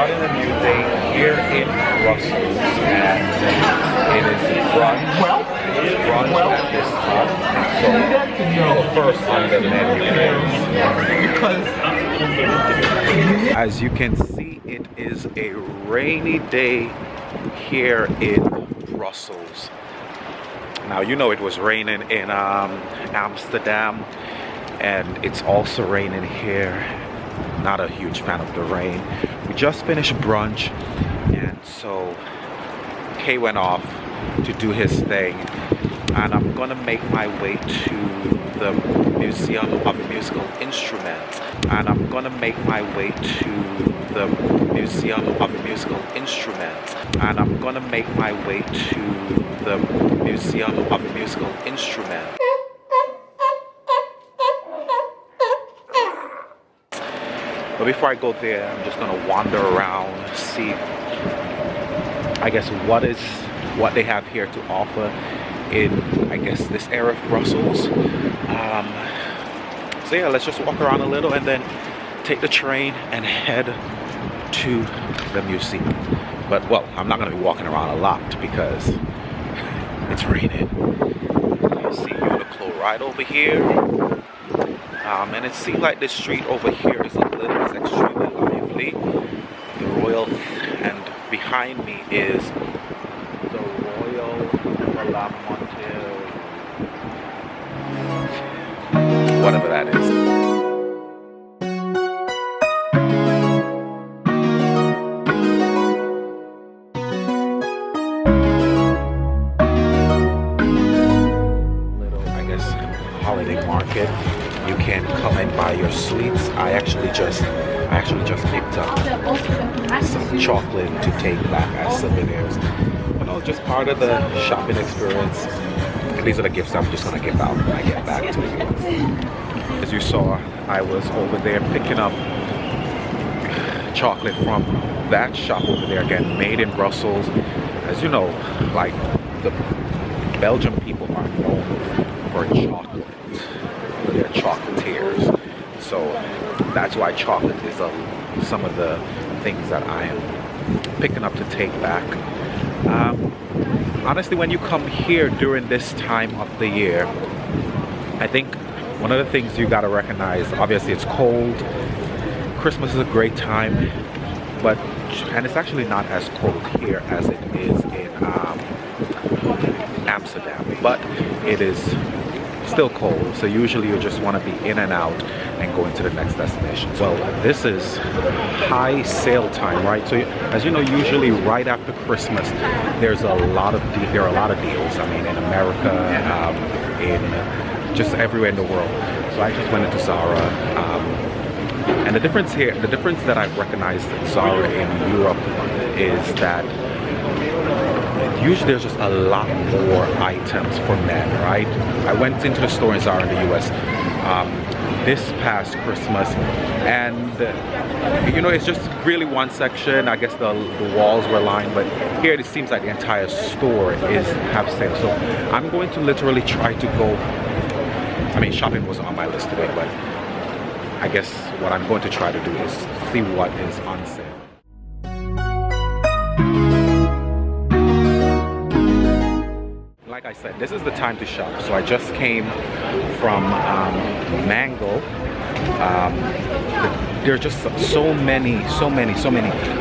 starting a new day here in Brussels, and it is brunch. Brunch at this spot. So first on the menu is, as you can see, it is a rainy day here in Brussels. Now you know it was raining in Amsterdam, and it's also raining here. Not a huge fan of the rain. We just finished brunch, and so Kay went off to do his thing, and I'm gonna make my way to the Museum of Musical Instruments. And I'm gonna make my way to the Museum of Musical Instruments. And I'm gonna make my way to the Museum of Musical Instruments. But before I go there, I'm just gonna wander around, see, I guess, what they have here to offer in, I guess, this area of Brussels. So yeah, let's just walk around a little and then take the train and head to the museum. But well, I'm not gonna be walking around a lot because it's raining. You see Uniqlo right over here. And it seems like this street over here is extremely lively. The Royal, and behind me is the Royal whatever that is. Little, I guess, holiday market. You can come and buy your sweets. I actually just picked up some chocolate to take back as souvenirs. You know, just part of the shopping experience. And these are the gifts I'm just gonna give out when I get back to you. As you saw, I was over there picking up chocolate from that shop over there, again, made in Brussels. As you know, like, the Belgian people are known for chocolate. They're chocolatiers, so that's why chocolate is some of the things that I am picking up to take back. Honestly, when you come here during this time of the year, I think one of the things you got to recognize, obviously it's cold. Christmas is a great time, and it's actually not as cold here as it is in Amsterdam, but it is still cold, so usually you just want to be in and out and going to the next destination. So this is high sale time, right? So as you know, usually right after Christmas there are a lot of deals. I mean, in America, in just everywhere in the world. So I just went into Zara, and the difference that I've recognized in Zara in Europe is that usually there's just a lot more items for men, right? I went into the store in Zara in the US this past Christmas, and you know, it's just really one section. I guess the walls were lined, but here it seems like the entire store have sales. So I'm going to literally try to go. I mean, shopping wasn't on my list today, but I guess what I'm going to try to do is see what is on sale. Like I said, this is the time to shop. So I just came from Mango. There are just so many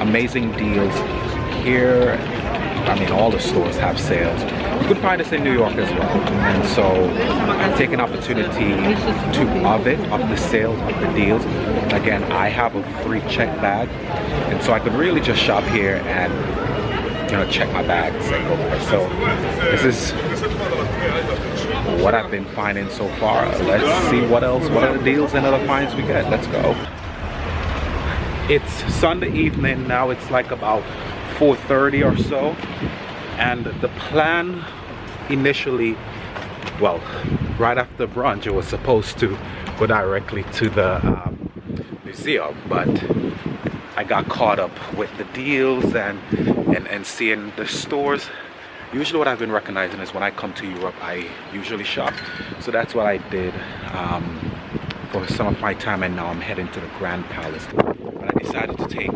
amazing deals here. I mean, all the stores have sales. You can find this in New York as well. And so I'm taking opportunity of the sales, of the deals. Again, I have a free check bag, and so I could really just shop here and, you know, check my bags and go there. So this is what I've been finding so far. Let's see what other deals and other finds we get. Let's go. It's Sunday evening now. It's like about 4:30 or so, and the plan initially, well, right after brunch, it was supposed to go directly to the museum, but I got caught up with the deals and seeing the stores. Usually what I've been recognizing is when I come to Europe, I usually shop. So that's what I did for some of my time, and now I'm heading to the Grand Palace. But I decided to take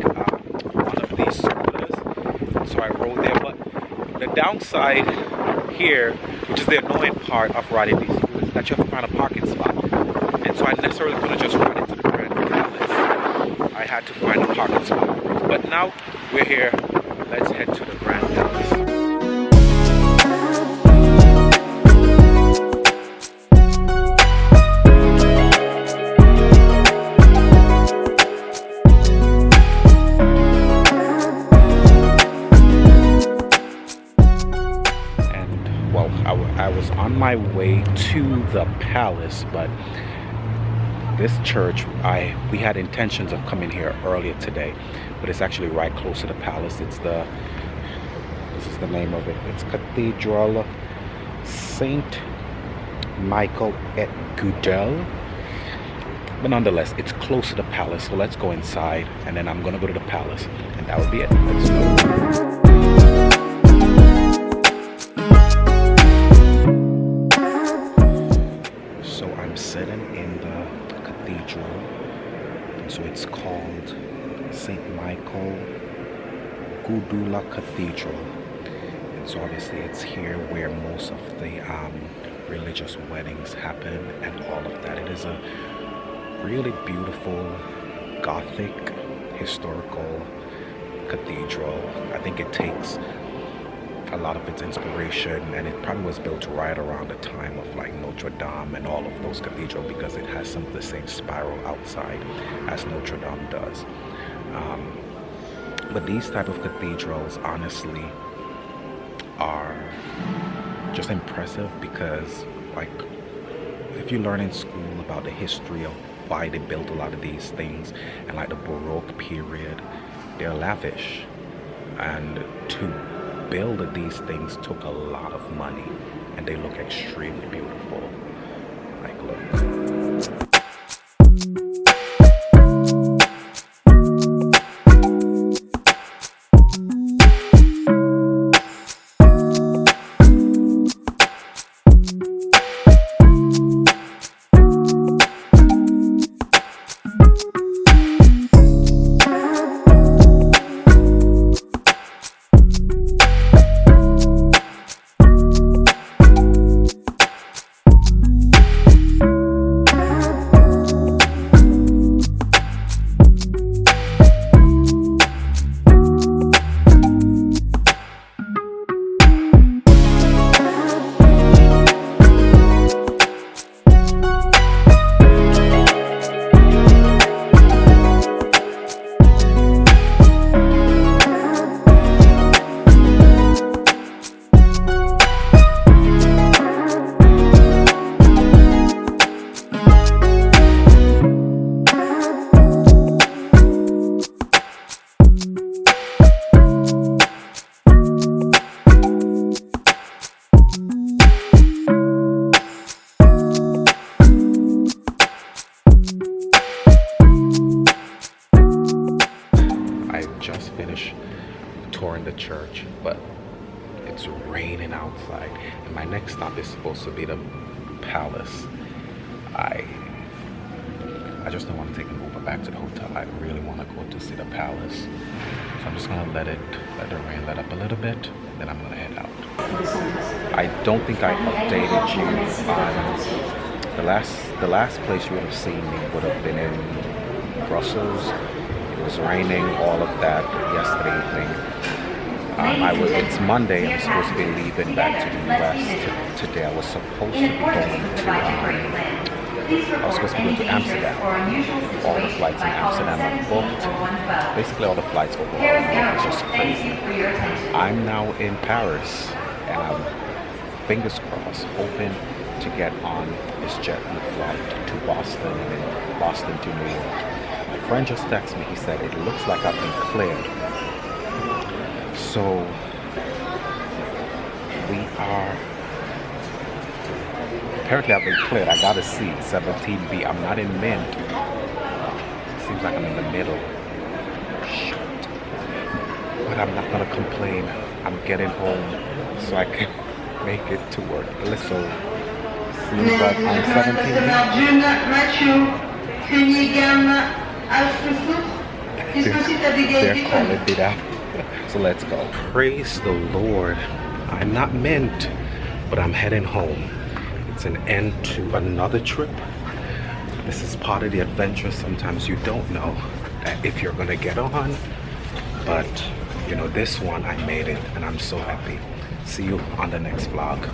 one of of these scooters, so I rode there. But the downside here, which is the annoying part of riding these scooters, is that you have to find a parking spot. And so I necessarily couldn't just ride into the Grand Palace. I had to find a parking spot first. But now we're here. Let's head to the Grand Palace. I was on my way to the palace, but this church, we had intentions of coming here earlier today, but it's actually right close to the palace. This is the name of it. It's Cathedral Saint Michael et Gudel. But nonetheless, it's close to the palace, so let's go inside, and then I'm gonna go to the palace, and that would be it. Let's go. Sitting in the cathedral, so it's called St. Michael Gudula Cathedral, and so obviously it's here where most of the religious weddings happen and all of that. It is a really beautiful Gothic historical cathedral. I think it takes a lot of its inspiration, and it probably was built right around the time of like Notre Dame and all of those cathedrals, because it has some of the same spiral outside as Notre Dame does. But these type of cathedrals honestly are just impressive, because like if you learn in school about the history of why they built a lot of these things and like the Baroque period, they're lavish, and to build these things took a lot of money, and they look extremely beautiful. Like, look. Touring the church, but it's raining outside, and my next stop is supposed to be the palace. I just don't want to take an Uber back to the hotel. I really want to go to see the palace, so I'm just gonna let the rain let up a little bit, then I'm gonna head out. I don't think I updated you on the last place you would have seen me would have been in Brussels. It was raining, all of that yesterday evening. It's Monday. I'm supposed to be leaving back to the US today. I was supposed to be going to Amsterdam. All the flights in Amsterdam are booked. Basically, all the flights overall. It's just crazy. I'm now in Paris, and I'm, fingers crossed, hoping to get on this JetBlue flight to Boston, and then Boston to New York. My friend just texted me. He said it looks like I've been cleared. So we are, apparently I've been cleared. I got a seat, 17B. I'm not in mint. Seems like I'm in the middle. Shit. But I'm not gonna complain. I'm getting home so I can make it to work. So, seems like I'm 17B. they're calling it out. So let's go. Praise the Lord. I'm not mint, but I'm heading home. It's an end to another trip. This is part of the adventure. Sometimes you don't know that if you're gonna get on, but you know, this one I made it and I'm so happy. See you on the next vlog.